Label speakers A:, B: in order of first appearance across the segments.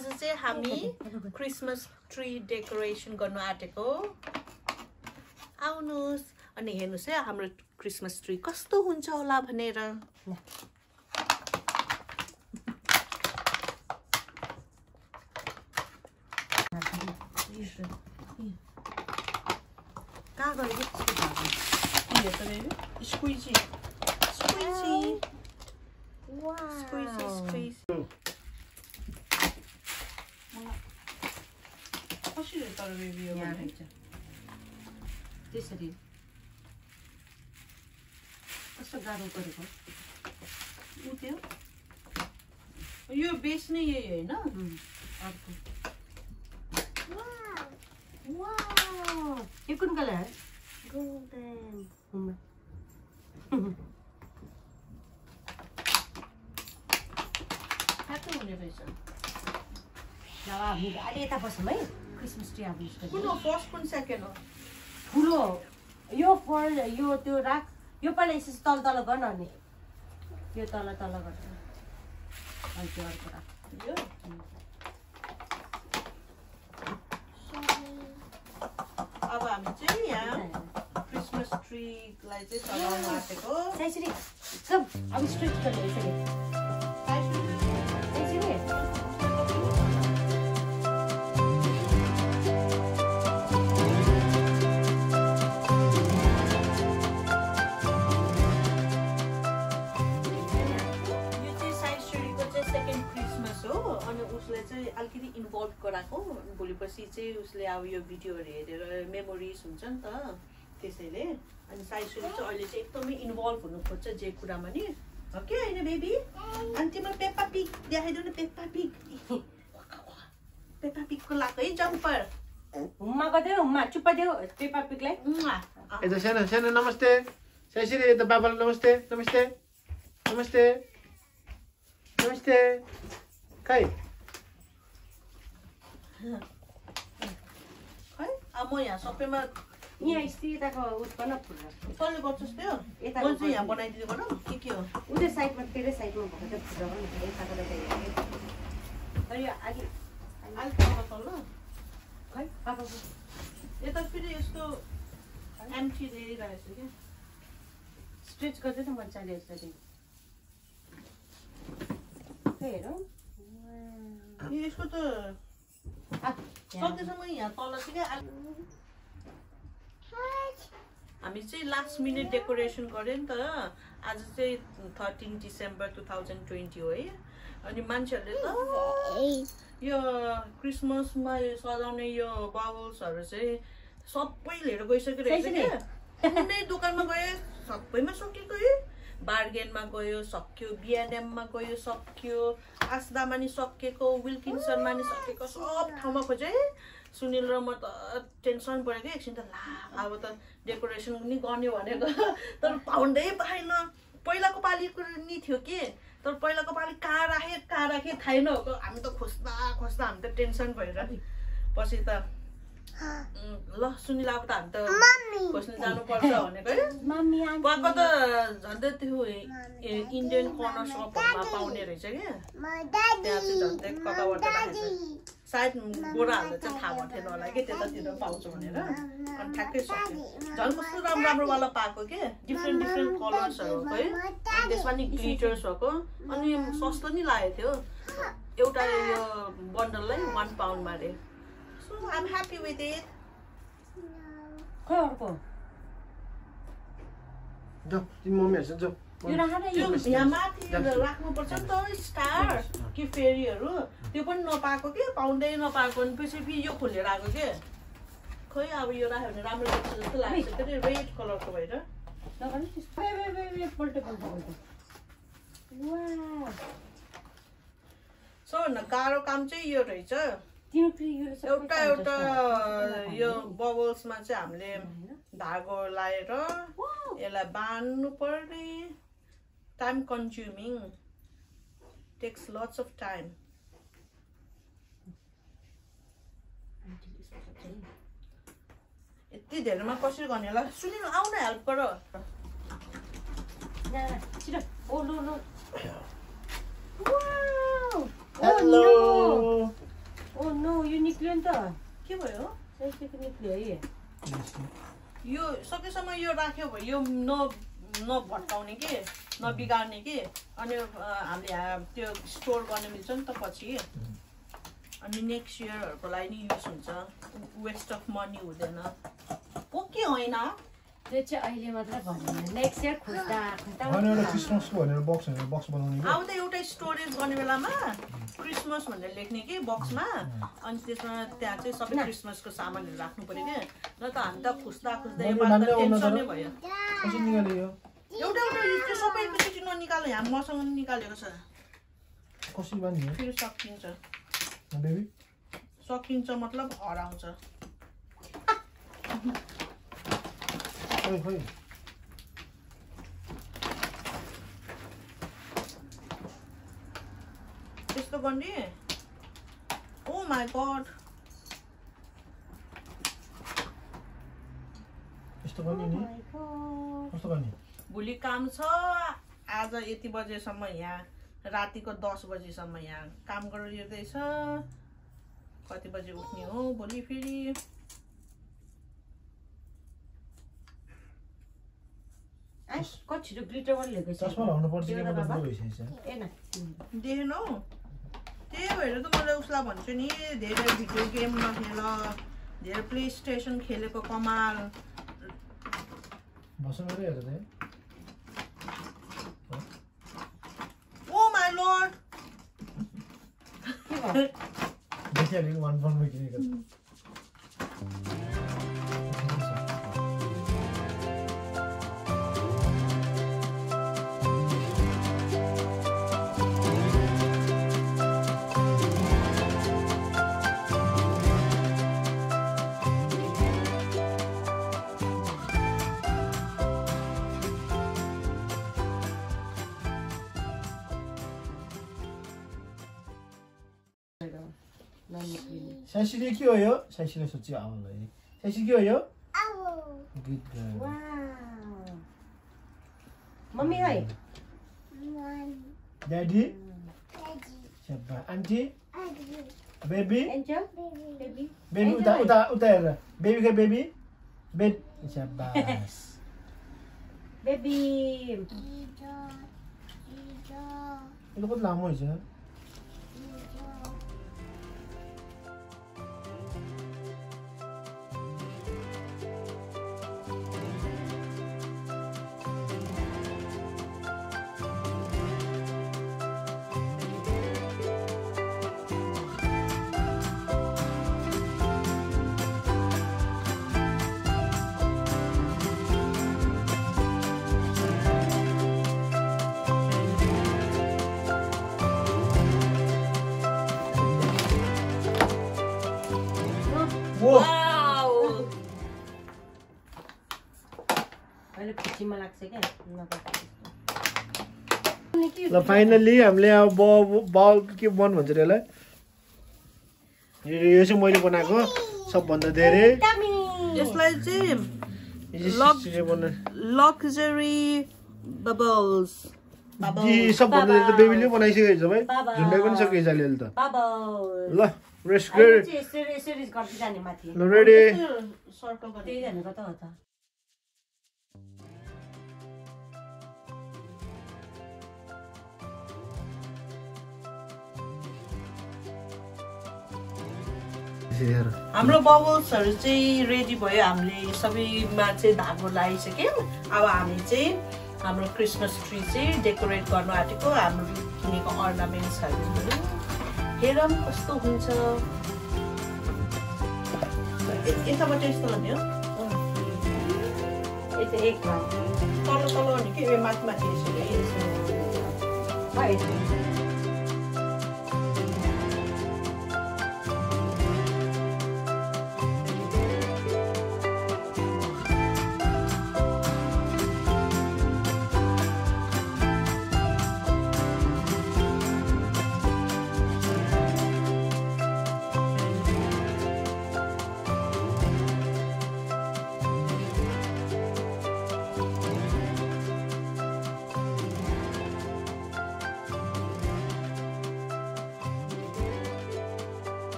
A: आज चाहिँ हामी क्रिसमस ट्री डेकोरेसन गर्न आँटेको आउनुस् अनि हेर्नुस् है हाम्रो क्रिसमस ट्री कस्तो हुन्छ होला भनेर कहाँ गयो स्क्विजी स्क्विजी स्क्विजी स्क्विजी कसरी तर बेबी यो बनाइन्छ त्यसरी कस्तो गाह्रो गरेको उठ्यो यो बेस नै यही हैन अर्को वाउ यो कुन कलर गोल्डन कस्तो हुने रहेछ ल हामी अहिले यता बसौँ है क्रिसमस ट्री अब कुन हो फर्स्ट कुन सेकेन्ड हो ठुलो यो फर यो त्यो राख यो पहिला यसो तल तल गर्न अनि यो तल तल गर्छ अनि त्यो अर्को राख यो अब हामी चाहिँ यहाँ क्रिसमस ट्रीलाई चाहिँ सजाउन आँटेको त्यसरी सब अब स्ट्रेच गर्ने यसरी अलिकति इन्भल्भ गराएको भोलिपछि चाहिँ उसले अब यो भिडियोहरू हेरेर मेमोरिज हुन्छ नि त त्यसैले अनि साइसुले चाहिँ अहिले चाहिँ एकदमै इन्भल्भ हुनु खोज्छ जे कुरामा नि हो कि होइन बेबी अनि तिम्रो पेप्पा पिग देखाइदेऊ न पेप्पा पिगको लाग्यो है जम्पर हुम्मा गर्दै हुम्मा चुप्पा देऊ पेप्पा पिगलाई
B: यता सानो सानो नमस्ते साइसुले यता बाबालाई नमस्ते नमस्ते नमस्ते नमस्ते खै
A: म यहाँ सबैमा
C: यहाँ यताको उत्पन्न
A: तैँले गर्छस् त्यो म चाहिँ यहाँ बनाइदिनु भन के हो
C: उता साइडमा तेरै साइडमा भएको त फुटाउनु यताको
A: तल
C: खै पापा
A: यता फेरि यस्तो एम्टी रहेछ क्या
C: स्ट्रेच गर्दै त मजाले यसरी हेरौँ
A: यसको त सक्दैसम्म यहाँ तल चाहिँ क्या हामी चाहिँ लास्ट मिनट डेकोरेसन गऱ्यो नि त आज चाहिँ 13 डिसेम्बर 2020 हो है अनि मान्छेहरूले त यो क्रिसमसमा सजाउने यो बबल्सहरू चाहिँ सबै लिएर गइसकेको रहेछ क्या कुनै दोकानमा गयो सबैमा सकिएको है बार्गेनमा गयो सक्यो बिएनएममा गयो सक्यो आसदामा नि सकिएको विल्किन्सनमा नि सकिएको सब ठाउँमा खोजे सुनिल र म त टेन्सन पऱ्यो क्या एकछिन त ला अब त डेकोरेसन पनि गर्ने भनेको तर पाउँदै पाएन पहिलाको पालिको नि थियो कि तर पहिलाको पालि कहाँ राखेँ थाहै नभएको हामी त खोज्दा हामी त टेन्सन भएर पछि त ल सुनिल अब त हामी त खोज्नु जानुपर्छ भनेको है गएको त झन्डै त्यो इन्डियन कर्नर सपहरूमा पाउने रहेछ क्या त्यहाँ चाहिँ झन्डै कताबाट राखेको सायद गोराहरूले चाहिँ थाहा भन्थेन होला कि त्यतातिर पाउँछ भनेर अनि ठ्याक्कै सक्यो झन् कस्तो राम्रोवाला पाएको के डिफ्रेन्ट कलर्सहरू भएको है अनि त्यसमा नि ग्लिटर्स भएको अनि सस्तो नि लागेको थियो एउटा यो बन्डललाई 1 पाउन्डमा अरे so I am happy with it
C: खै अर्को
B: जाऊ तिमी मम्मीहरुसँग जाऊ
A: यहाँ माथि राख्नुपर्छ नि त स्टार कि फेरीहरू त्यो पनि नपाएको के पाउँदै नपाएको अनि पछि फेरि यो खोलेर आएको के खै अब यो राख्यो भने राम्रो देख्छ जस्तो लाग्छ फेरि रेड कलरको भएर सबभन्दा गाह्रो काम चाहिँ यो रहेछ एउटा यो बबल्समा चाहिँ हामीले धागो लाएर यसलाई बाँध्नु पर्ने time consuming takes lots of time यति धेरैमा कसरी गर्ने होला सुनिनु आउन हेल्प गर
B: Hello.
C: निक्ल्यो नि त
A: के भयो
C: त्यसदेखि निक्ल्यो है
A: यो सकेसम्म यो राख्यो भयो यो नभट्काउने के नबिगार्ने के अनि हामीले त्यो स्टोर गर्न मिल्छ नि त पछि अनि नेक्स्ट इयरहरूको लागि नि युज हुन्छ वेस्ट अफ मनी हुँदैन ओके होइन
C: त्यो चाहिँ अहिले मात्र भन्दैन नेक्स्ट इयर खोज्दा
B: एउटा क्रिसमसको भनेर बक्स बनाउने
A: अब त एउटा स्टोरेज गर्ने बेलामा क्रिसमस भनेर लेख्ने कि बक्समा अनि त्यसमा त्यहाँ चाहिँ सबै क्रिसमसको सामानहरू राख्नु पर्यो क्या न त हामी त खुस्दा टेन्सन नै भयो
B: कसरी निकाल्यो
A: एउटा त्यो सबै एकैचोटि ननिकाल्यो यहाँ मसँग निकालेको छ
B: कसरी बान्यो
A: फेरि सकिन्छ
B: बेबी
A: सकिन्छ मतलब हराउँछ
B: खोइ
A: त्यस्तो गर्ने ओ माई गड
B: यस्तो गर्ने नि कस्तो गर्ने
A: भोलि काम छ आज यति बजेसम्म यहाँ रातिको 10 बजेसम्म यहाँ काम गरिरहेछ कति बजे उठ्ने हो भोलि फेरि
C: कति छिटो ग्लिटर पनि लिएको छ
B: चस्मा लाउनु पर्छ के मतलब भइसकेछ
A: देखेनौ त्यही भएर त मलाई उसलाई भन्छु नि धेरै भिडियो गेम नखेल धेरै प्ले स्टेसन खेलेको कमाल
B: बस्नु हेर त
A: ओ माई लर्ड
B: देखिहाल्यो 1 पन्टमा किनेको साइसीले के हो यो साइसीले सोच्यो आउलाई साइसी के हो यो good girl
C: wow mummy hi
B: daddy शब्बा aunty baby
C: angel baby
B: baby उता उता उता हेर बेबी के बेबी बेब शब्बास
C: बेबी
B: यो कति लामो हुन्छ
A: वाउ
C: अहिले खुसीमा लाग्छ क्या
B: ल फाइनली हामीले अब बल के बन भन्छ रे यसलाई यो चाहिँ मैले बनाएको सबभन्दा धेरै
A: यसलाई चाहिँ लक्जरी बबल्स
B: सबभन्दा धेरै त बेबीले बनाइसकेको छ भाइ झुन्डाइ पनि सकेछ अहिले त ल रेस्ट गरे
C: यसरी गर्दै जाने माथि
B: ल रेडी
A: सर्कल
C: त्यही भनेको त हो त
A: हाम्रो बबल्सहरू चाहिँ रेडी भयो हामीले सबैमा चाहिँ धागो लगाइसक्यौँ अब हामी चाहिँ हाम्रो क्रिसमस ट्री चाहिँ डेकोरेट गर्नु आँटेको हाम्रो किनेको अर्नामेन्ट्सहरू हेरौँ कस्तो हुन्छ यताबाट यस्तो गर्ने हो
C: यता एक
A: तल तल भने के माथि माथि यसो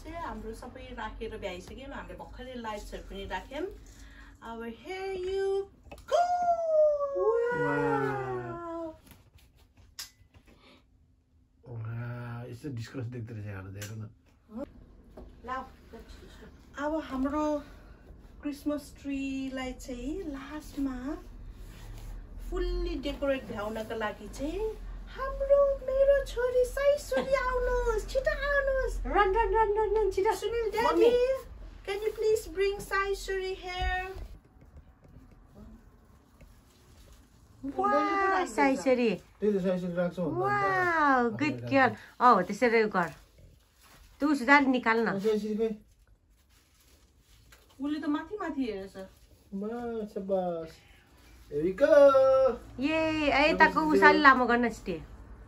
A: चाहिँ हाम्रो सबै राखेर भ्याइसक्यौँ हामीले भर्खरै लाइट्सहरु पनि राख्यौँ अब here you go
B: यसो डिस्कस देख्दै रहेछ यहाँ हेर न
A: अब हाम्रो क्रिसमस ट्रीलाई चाहिँ लास्टमा फुल्ली डेकोरेट भ्याउनको लागि चाहिँ हाम्रो मेरो छोरी साइसुरी आउनुहोस् छिटो आउनुहोस्
C: run run run run run छिटो
A: Sunil daddy can you please bring साइसुरी here
C: वाह साइसुरी
B: त्यही त साइसुरी राख्छौ
C: वाउ गुड गर्ल हो त्यसरी गर तू सुधार निकाल न
B: साइसुरी खै
A: उले त माथि माथि हेरेछ
B: शाबास here we go
C: ये यताको उसाले लामो गर्न छिटे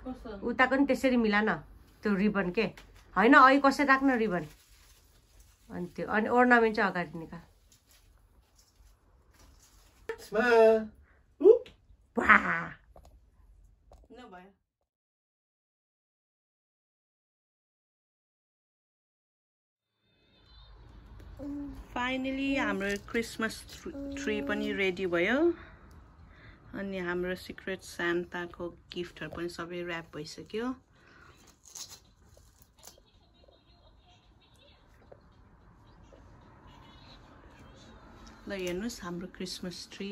A: कस्तो
C: उताको नि त्यसरी मिला न त्यो रिबन के हैन अहिले कसरी राख्न रिबन अनि त्यो अनि ornament चाहिँ अगाडि निकाल
B: smile
C: वाह
A: नभयो फाइनली हाम्रो क्रिसमस ट्री पनि रेडी भयो अनि हाम्रो सिक्रेट सान्ताको गिफ्टहरु पनि सबै र्याप भइसक्यो ल हेर्नुस् हाम्रो क्रिसमस ट्री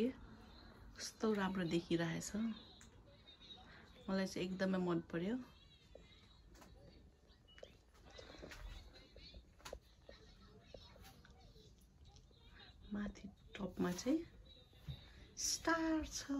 A: कस्तो राम्रो देखिरहेछ मलाई चाहिँ एकदमै मन पर्यो माथि टपमा चाहिँ स्टार छ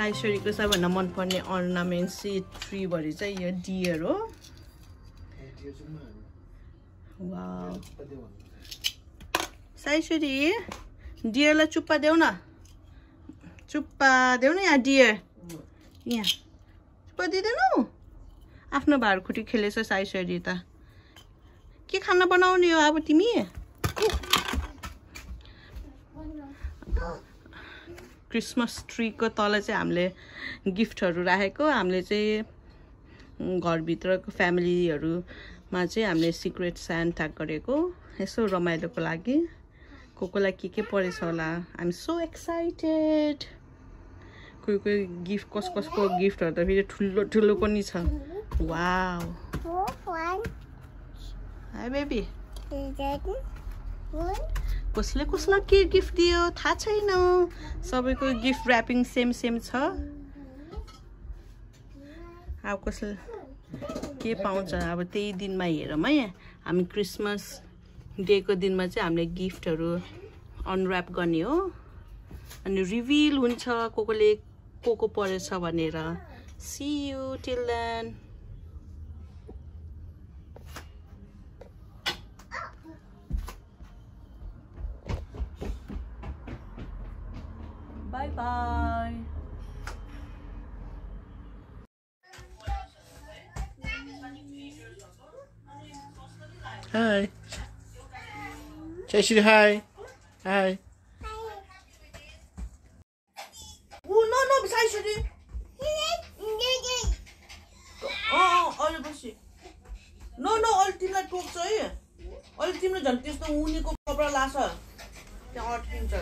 A: साइसुरीको सबैभन्दा मनपर्ने अर्नामेन्ट चाहिँ ट्रीभरि चाहिँ यो डियर हो वाउ साइसुरी डियरलाई चुप्पा देऊ न यहाँ डियर यहाँ चुप्पा दिँदैनौ आफ्नो भाडखुटी खेलेछ साइसुरी त के खाना बनाउने हो अब तिमी क्रिसमस ट्रीको तल चाहिँ हामीले गिफ्टहरु राखेको हामीले चाहिँ घरभित्रको फ्यामिलीहरुमा चाहिँ हामीले सिक्रेट सान्ता गरेको यसो रमाइलोको लागि कोकोलाई के परेछ होला आई एम सो एक्साइटेड कोही गिफ्ट कसको गिफ्टहरु त फेरि ठुलो ठुलो पनि छ वाउ हाय बेबी कसले कसलाई के गिफ्ट दियो थाहा छैन सबैको गिफ्ट र्यापिङ सेम छ अब कसले के पाउँछ अब त्यही दिनमा हेरौँ है हामी क्रिसमस डेको दिनमा चाहिँ हामीले गिफ्टहरु अनर्याप गर्ने हो अनि रिभिल हुन्छ कोकोले को परेछ भनेर see you till then Bye bye.
B: Hi. Saisuri, hi. Hi.
A: Oh no, Saisuri. अहिले बसी No, अहिले तिमीलाई टोक्छ है अहिले तिमीले झन् त्यस्तो उनीको कपडा लाछ त्यहाँ अट्किन्छ